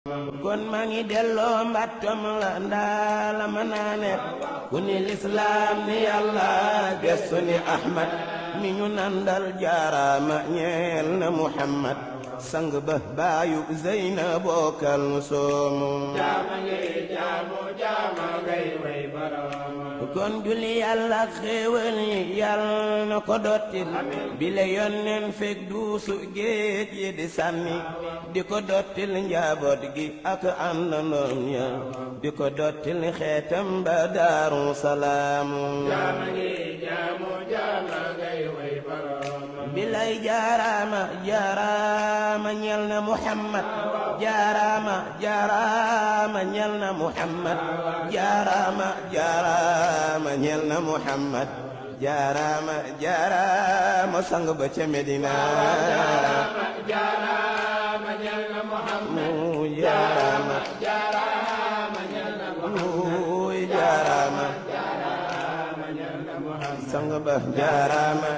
kon maa ngi delloo mbattam la ndaala ma naane ku ni lislaam ni yàlla gestu ni ahmad mi ñu nandal jaaraama ñeel na muhammad sang ba baayu zeyna bokkal nu soomu jaama ngay way borooma kon julli yàlla xéewal yi yàlla na ko dottil bile yonneen fekk duusu géej yi di sànni di ko dottil njaboot gi ak àndandoom ya di ko dottil xeetam ba daaru salaamu jaama ngay way borooma bilay jaaraama jaaraama ñel na muhammad jaaraama ñel na muhammad jaaraama ñel na muhammad jaaraama sang ba ca medina jaaraama ñel na muhammad jaaraama ñel na muhammad jaaraama sang ba jaaraama